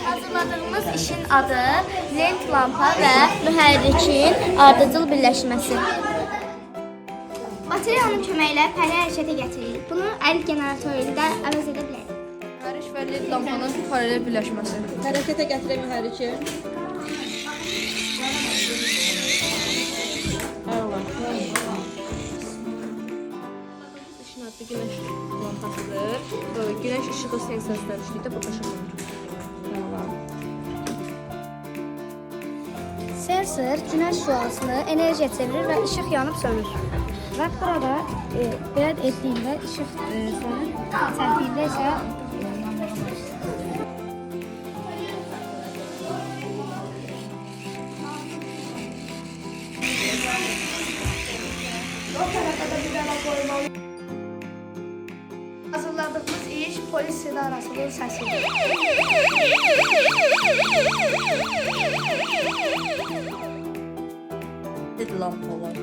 Hazırladığımız işin adı lent lampa və mühərrikin ardıcıl birləşməsi. Materialın köməyi ilə fərli hərəkətə gətirilir. Bunu əl generatoru ilə əvəz edə bilərik. Mühərrik və led lampanın paralel birləşməsi. Hərəkətə gətirən mühərriki. İşin adı güneş lampasıdır. Güneş ışığı sensorları işləyir də bu ışıqlanır. Sensor günəş şüasını enerjiyə çevirir və işıq yanıb sönür. Və burada belə etdiyində işıq sönür, çəkdiyində isə hazırladığımız iş polis sidarasının səsidir. Led lampalar.